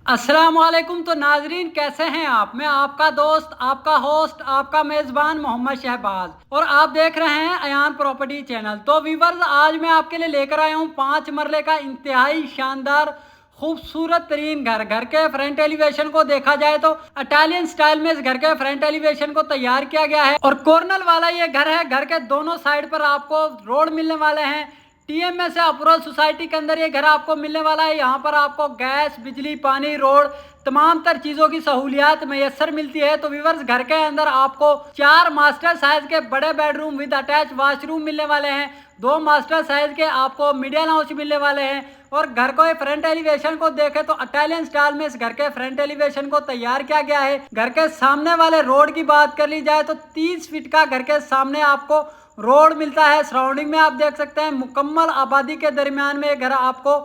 अस्सलाम वालेकुम। तो नाजरीन, कैसे हैं आप? मैं आपका दोस्त, आपका होस्ट, आपका मेज़बान मोहम्मद शहबाज और आप देख रहे हैं अयान प्रॉपर्टी चैनल। तो व्यूवर्स, आज मैं आपके लिए लेकर आया हूं 5 मरले का इंतहाई शानदार खूबसूरत तरीन घर। घर के फ्रंट एलिवेशन को देखा जाए तो इटालियन स्टाइल में इस घर के फ्रंट एलिवेशन को तैयार किया गया है और कॉर्नर वाला ये घर है। घर के दोनों साइड पर आपको रोड मिलने वाले हैं। टीएमएस अप्रोल सोसाइटी के अंदर ये घर आपको मिलने वाला है। यहाँ पर आपको गैस, बिजली, पानी, रोड, तमाम तर चीजों की सहूलियात मैसर मिलती है। तो व्यूवर्स, घर के अंदर आपको 4 मास्टर साइज के बड़े बेडरूम विद अटैच वॉशरूम मिलने वाले हैं। 2 मास्टर साइज के आपको मीडियम हाउस मिलने वाले हैं। और घर को फ्रंट एलिवेशन को देखें तो इटालियन स्टाइल में इस घर के फ्रंट एलिवेशन को तैयार किया गया है। घर के सामने वाले रोड की बात कर ली जाए तो 30 फीट का घर के सामने आपको रोड मिलता है। सराउंडिंग में आप देख सकते हैं मुकम्मल आबादी के दरमियान में घर आपको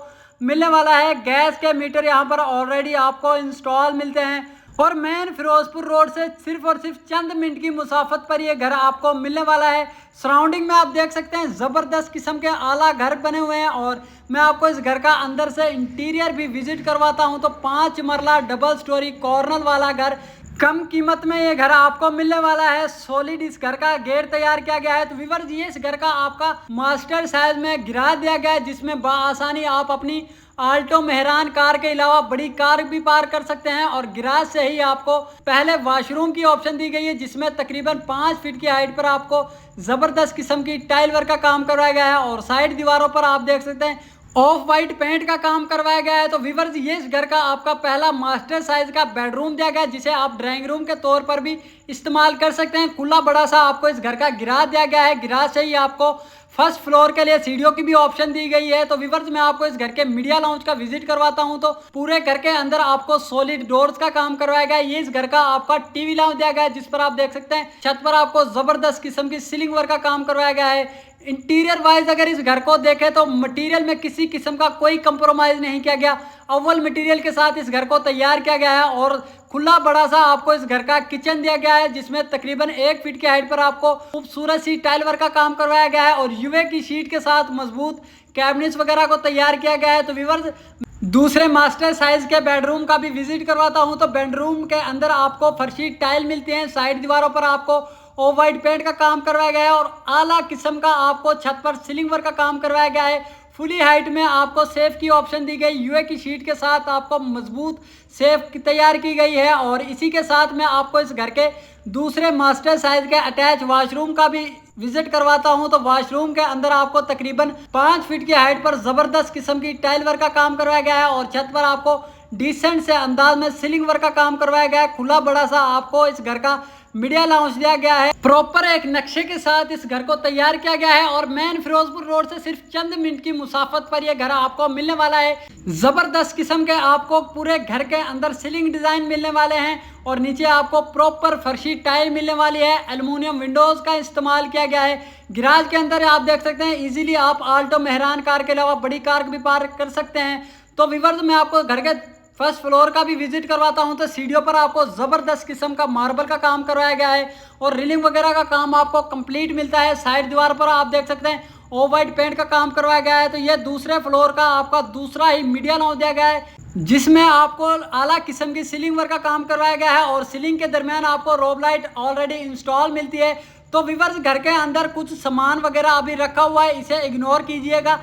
मिलने वाला है। गैस के मीटर यहाँ पर ऑलरेडी आपको इंस्टॉल मिलते हैं और मेन फिरोजपुर रोड से सिर्फ और सिर्फ चंद मिनट की मुसाफत पर ये घर आपको मिलने वाला है। सराउंडिंग में आप देख सकते हैं ज़बरदस्त किस्म के आला घर बने हुए हैं और मैं आपको इस घर का अंदर से इंटीरियर भी विजिट करवाता हूँ। तो 5 मरला डबल स्टोरी कॉर्नर वाला घर, कम कीमत में ये घर आपको मिलने वाला है। सॉलिड इस घर का गेट तैयार किया गया है। तो व्यूअर्स, ये इस घर का आपका मास्टर साइज में गिरा दिया गया है, जिसमें बाआसानी आप अपनी आल्टो मेहरान कार के अलावा बड़ी कार भी पार्क कर सकते हैं। और गिराज से ही आपको पहले वॉशरूम की ऑप्शन दी गई है, जिसमें तकरीबन 5 फीट की हाइट पर आपको जबरदस्त किस्म की टाइल वर्क का काम करवाया गया है और साइड दीवारों पर आप देख सकते हैं ऑफ वाइट पेंट का काम करवाया गया है। तो व्यूअर्स, ये इस घर का आपका पहला मास्टर साइज का बेडरूम दिया गया है, जिसे आप ड्राइंग रूम के तौर पर भी इस्तेमाल कर सकते हैं। खुला बड़ा सा आपको इस घर का गिराज दिया गया है। गिराज से ही आपको फर्स्ट फ्लोर के लिए सीढ़ियों की भी ऑप्शन दी गई है। तो व्यूअर्स, मैं आपको इस घर के मीडिया लाउंज का विजिट करवाता हूं। तो पूरे घर के अंदर आपको सॉलिड डोर्स का काम करवाया गया है। ये इस घर का आपका टीवी लाउंज दिया गया है, जिस पर आप देख सकते हैं छत पर आपको जबरदस्त किस्म की सीलिंग वर्क का काम करवाया गया है। इंटीरियर वाइज अगर इस घर को देखें तो मटेरियल में किसी किस्म का कोई कंप्रोमाइज नहीं किया गया। अव्वल मटेरियल के साथ इस घर को तैयार किया गया है और खुला बड़ा सा आपको इस घर का किचन दिया गया है, जिसमें तकरीबन 1 फीट की हाइट पर आपको खूबसूरत सी टाइल वर्क का काम करवाया गया है और यूवे की शीट के साथ मजबूत कैबिनेट्स वगैरह को तैयार किया गया है। तो व्यूअर्स, दूसरे मास्टर साइज के बेडरूम का भी विजिट करवाता हूं। तो बेडरूम के अंदर आपको फर्शी टाइल मिलती हैं। साइड दीवारों पर आपको ऑफ वाइट पेंट का काम करवाया गया है और आला किस्म का आपको छत पर सीलिंग वर्क का काम करवाया गया है। फुली हाइट में आपको सेफ की ऑप्शन दी गई, यूए की शीट के साथ आपको मजबूत सेफ तैयार की गई है। और इसी के साथ मैं आपको इस घर के दूसरे मास्टर साइज के अटैच वॉशरूम का भी विजिट करवाता हूं। तो वॉशरूम के अंदर आपको तकरीबन 5 फीट की हाइट पर जबरदस्त किस्म की टाइल वर्क का काम करवाया गया है और छत पर आपको डिसेंट से अंदाज में सीलिंग वर्क का काम करवाया गया है। खुला बड़ा सा आपको इस घर का मीडिया लाउंज दिया गया है। प्रॉपर एक नक्शे के साथ इस घर को तैयार किया गया है और मेन फिरोजपुर रोड से सिर्फ चंद मिनट की मुसाफत पर यह घर आपको मिलने वाला है। जबरदस्त किस्म के आपको पूरे घर के अंदर सीलिंग डिजाइन मिलने वाले हैं और नीचे आपको प्रॉपर फर्शी टाइल मिलने वाली है। एल्युमिनियम विंडोज का इस्तेमाल किया गया है। गिराज के अंदर आप देख सकते हैं इजीली आप आल्टो मेहरान कार के अलावा बड़ी कार भी पार्क कर सकते हैं। तो व्यूअर्स, मैं आपको घर के फर्स्ट फ्लोर का भी विजिट करवाता हूं। तो सीढ़ियों पर आपको जबरदस्त किस्म का मार्बल का काम करवाया गया है और रिलिंग वगैरह का काम आपको कंप्लीट मिलता है। साइड दीवार पर आप देख सकते हैं ऑफ वाइट पेंट का काम करवाया गया है। तो ये दूसरे फ्लोर का आपका दूसरा ही मीडिया लाउंज दिया गया है, जिसमें आपको आला किस्म की सीलिंग वर्क का काम करवाया गया है और सीलिंग के दरमियान आपको रोब लाइट ऑलरेडी इंस्टॉल मिलती है। तो व्यूअर्स, घर के अंदर कुछ सामान वगैरह अभी रखा हुआ है, इसे इग्नोर कीजिएगा।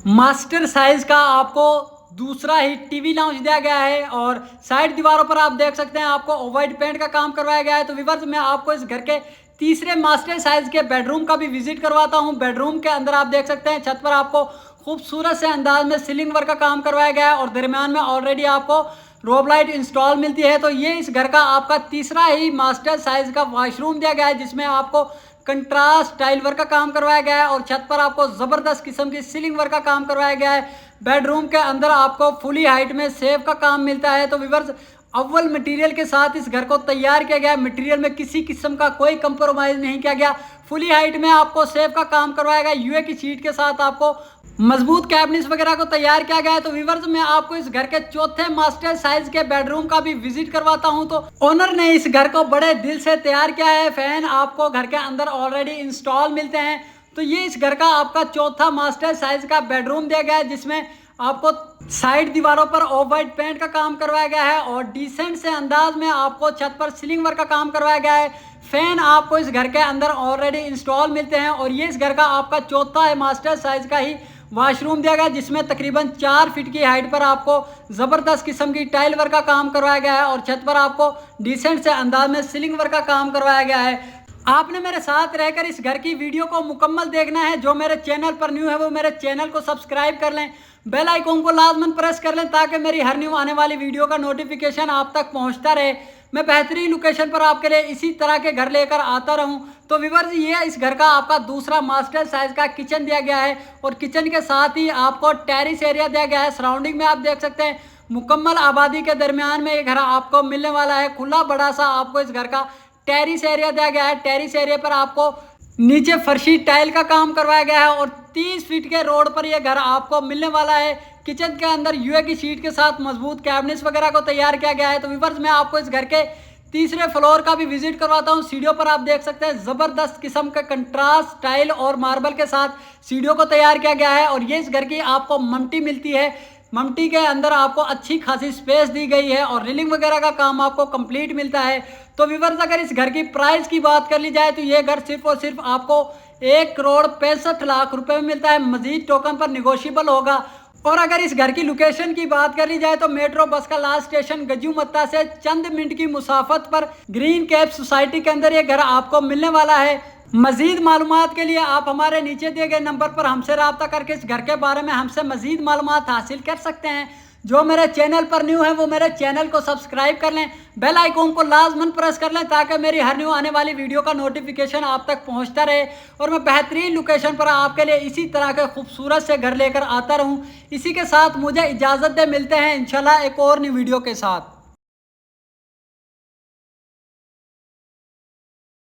मास्टर साइज का आपको दूसरा ही टीवी लाउंज दिया गया है और साइड दीवारों पर आप देख सकते हैं आपको व्हाइट पेंट का काम करवाया गया है। तो व्यूअर्स, मैं आपको इस घर के तीसरे मास्टर साइज के बेडरूम का भी विजिट करवाता हूं। बेडरूम के अंदर आप देख सकते हैं छत पर आपको खूबसूरत से अंदाज में सीलिंग वर्क का काम करवाया गया है और दरमियान में ऑलरेडी आपको रोब लाइट इंस्टॉल मिलती है। तो ये इस घर का आपका तीसरा ही मास्टर साइज का वॉशरूम दिया गया है, जिसमें आपको कंट्रास्ट टाइल वर्क का काम करवाया गया है और छत पर आपको जबरदस्त किस्म की सीलिंग वर्क का काम करवाया गया है। बेडरूम के अंदर आपको फुली हाइट में सेफ का काम मिलता है। तो व्यूअर्स, अव्वल मटेरियल के साथ इस घर को तैयार किया गया है। मटेरियल में किसी किस्म का कोई कंप्रोमाइज नहीं किया गया। फुली हाइट में आपको सेफ का काम करवाया गया। यूए की शीट के साथ आपको मजबूत कैबिनेट्स वगैरह को तैयार किया गया है। तो व्यूअर्स, मैं आपको इस घर के चौथे मास्टर साइज के बेडरूम का भी विजिट करवाता हूं। तो ओनर ने इस घर को बड़े दिल से तैयार किया है। फैन आपको घर के अंदर ऑलरेडी इंस्टॉल मिलते हैं। तो ये इस घर का आपका चौथा मास्टर साइज का बेडरूम दिया गया है, जिसमें आपको साइड दीवारों पर ऑफ वाइट पेंट का काम करवाया गया है और डिसेंट से अंदाज में आपको छत पर सीलिंग वर्क का काम करवाया गया है। फैन आपको इस घर के अंदर ऑलरेडी इंस्टॉल मिलते हैं और ये इस घर का आपका चौथा है मास्टर साइज का ही वॉशरूम दिया गया, जिसमें तकरीबन 4 फीट की हाइट पर आपको ज़बरदस्त किस्म की टाइल वर्क का काम करवाया गया है और छत पर आपको डिसेंट से अंदाज में सीलिंग वर्क का काम करवाया गया है। आपने मेरे साथ रहकर इस घर की वीडियो को मुकम्मल देखना है। जो मेरे चैनल पर न्यू है वो मेरे चैनल को सब्सक्राइब कर लें, बेल आइकॉन को लाजमन प्रेस कर लें ताकि मेरी हर न्यू आने वाली वीडियो का नोटिफिकेशन आप तक पहुंचता रहे। मैं बेहतरीन लोकेशन पर आपके लिए इसी तरह के घर लेकर आता रहूं। तो व्यूअर्स, ये इस घर का आपका दूसरा मास्टर साइज का किचन दिया गया है और किचन के साथ ही आपको टेरिस एरिया दिया गया है। सराउंडिंग में आप देख सकते हैं मुकम्मल आबादी के दरमियान में ये घर आपको मिलने वाला है। खुला बड़ा सा आपको इस घर का टेरिस एरिया दिया गया है। टेरिस एरिया पर आपको नीचे फर्शी टाइल का काम करवाया गया है और 30 फीट के रोड पर यह घर आपको मिलने वाला है। किचन के अंदर यूए की शीट के साथ मजबूत कैबिनेट्स वगैरह को तैयार किया गया है। तो व्यूअर्स, मैं आपको इस घर के तीसरे फ्लोर का भी विजिट करवाता हूँ। सीढ़ियों पर आप देख सकते हैं ज़बरदस्त किस्म का कंट्रास्ट टाइल और मार्बल के साथ सीढ़ियों को तैयार किया गया है और ये इस घर की आपको ममटी मिलती है। ममटी के अंदर आपको अच्छी खासी स्पेस दी गई है और रेलिंग वगैरह का काम आपको कंप्लीट मिलता है। तो व्यूअर्स, अगर इस घर की प्राइस की बात कर ली जाए तो ये घर सिर्फ और सिर्फ आपको 1,65,00,000 रुपए में मिलता है। मजीद टोकन पर निगोशिएबल होगा। और अगर इस घर की लोकेशन की बात कर ली जाए तो मेट्रो बस का लास्ट स्टेशन गजूमत्ता से चंद मिनट की मुसाफत पर ग्रीन कैप सोसाइटी के अंदर ये घर आपको मिलने वाला है। मजीद मालूमात के लिए आप हमारे नीचे दिए गए नंबर पर हमसे रब्ता करके इस घर के बारे में हमसे मजीद मालूमात हासिल कर सकते हैं। जो मेरे चैनल पर न्यू है वो मेरे चैनल को सब्सक्राइब कर लें, बेल आइकॉन को लाजमन प्रेस कर लें ताकि मेरी हर न्यू आने वाली वीडियो का नोटिफिकेशन आप तक पहुंचता रहे और मैं बेहतरीन लोकेशन पर आपके लिए इसी तरह के खूबसूरत से घर लेकर आता रहूं। इसी के साथ मुझे इजाज़त दे, मिलते हैं इंशाल्लाह एक और न्यू वीडियो के साथ।